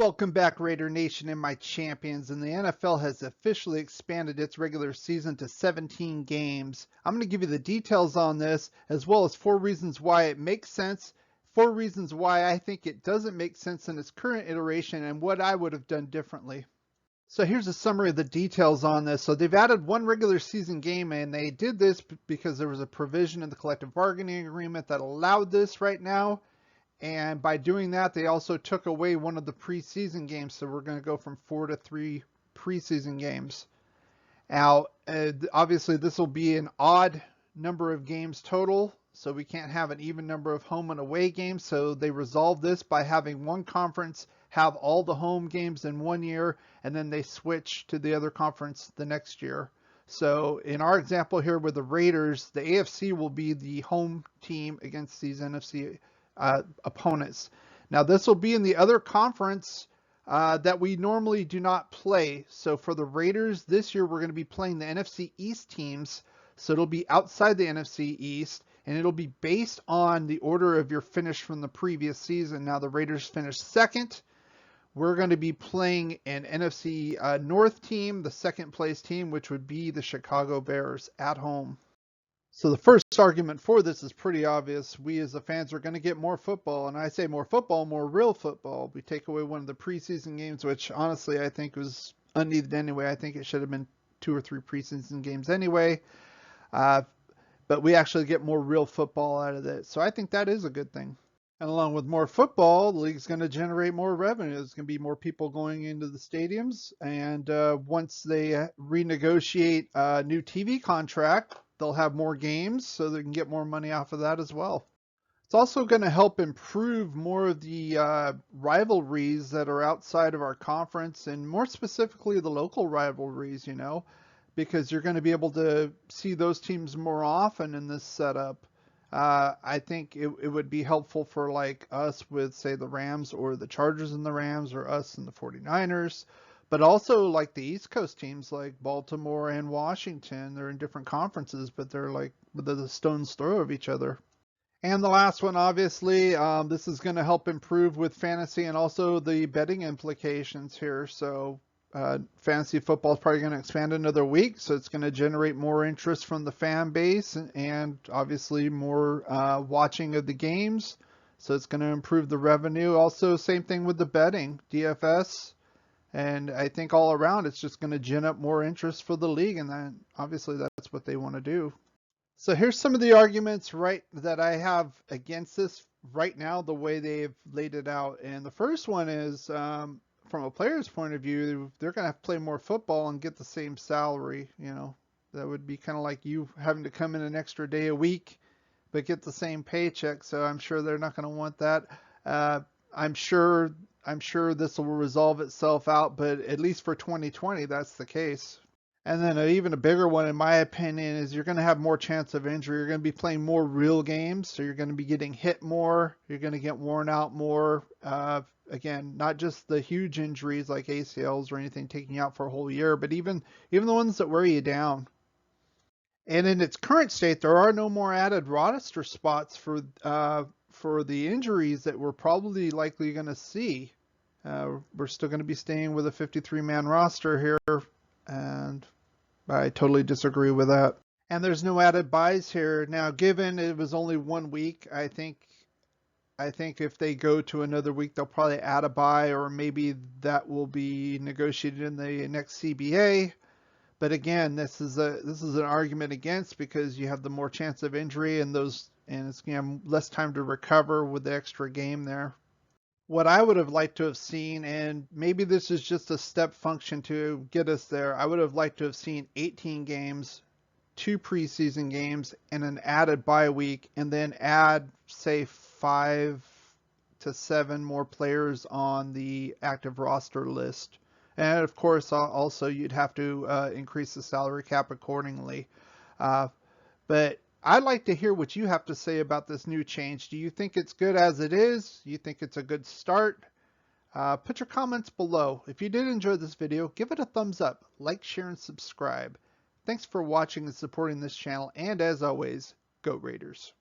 Welcome back, Raider Nation and my champions. And the NFL has officially expanded its regular season to 17 games. I'm going to give you the details on this, as well as 4 reasons why it makes sense, 4 reasons why I think it doesn't make sense in its current iteration, and what I would have done differently. So here's a summary of the details on this. So they've added 1 regular season game, and they did this because there was a provision in the collective bargaining agreement that allowed this right now. And by doing that, they also took away one of the preseason games. So we're going to go from 4 to 3 preseason games. Now, obviously, this will be an odd number of games total. So we can't have an even number of home and away games. So they resolved this by having one conference have all the home games in one year, and then they switch to the other conference the next year. So in our example here with the Raiders, the AFC will be the home team against these NFC opponents. Now this will be in the other conference that we normally do not play. So for the Raiders this year, we're going to be playing the NFC East teams. So it'll be outside the NFC East, and it'll be based on the order of your finish from the previous season. Now the Raiders finished second. We're going to be playing an NFC North team, the second place team, which would be the Chicago Bears at home. So the first argument for this is pretty obvious. We as the fans are going to get more football, and I say more football, more real football. We take away one of the preseason games, which honestly I think was unneeded anyway. I think it should have been 2 or 3 preseason games anyway. But we actually get more real football out of it. So I think that is a good thing. And along with more football, the league's going to generate more revenue. There's going to be more people going into the stadiums. And once they renegotiate a new TV contract, they'll have more games, so they can get more money off of that as well. It's also going to help improve more of the rivalries that are outside of our conference, and more specifically the local rivalries, because you're going to be able to see those teams more often in this setup. I think it would be helpful for like us with, say, the Rams or the Chargers and the Rams, or us and the 49ers. But also like the East Coast teams like Baltimore and Washington. They're in different conferences, but they're like within a stone's throw of each other. And the last one, obviously, this is going to help improve with fantasy and also the betting implications here. So fantasy football is probably going to expand another week, so it's going to generate more interest from the fan base and obviously more watching of the games. So it's going to improve the revenue. Also, same thing with the betting, DFS. And I think all around, it's just going to gin up more interest for the league, and then obviously that's what they want to do. So here's some of the arguments that I have against this right now, the way they've laid it out. And the first one is, from a player's point of view, they're going to have to play more football and get the same salary. That would be kind of like you having to come in an extra day a week, but get the same paycheck. So I'm sure they're not going to want that. I'm sure this will resolve itself out, but at least for 2020, that's the case. And then even a bigger one, in my opinion, is you're going to have more chance of injury. You're going to be playing more real games, so you're going to be getting hit more. You're going to get worn out more. Again, not just the huge injuries like ACLs or anything taking you out for a whole year, but even the ones that wear you down. And in its current state, there are no more added roster spots for the injuries that we're probably likely going to see. We're still going to be staying with a 53-man roster here, and I totally disagree with that. And there's no added buys here. Now, given it was only 1 week, I think if they go to another week, they'll probably add a buy, or maybe that will be negotiated in the next CBA. But again, this is an argument against, because you have the more chance of injury, and it's going to have less time to recover with the extra game there. What I would have liked to have seen, and maybe this is just a step function to get us there, I would have liked to have seen 18 games, 2 preseason games, and an added bye week, and then add, say, 5 to 7 more players on the active roster list. And of course, also you'd have to increase the salary cap accordingly. But I'd like to hear what you have to say about this new change. Do you think it's good as it is? Do you think it's a good start? Put your comments below. If you did enjoy this video, give it a thumbs up, like, share, and subscribe. Thanks for watching and supporting this channel, and as always, go Raiders.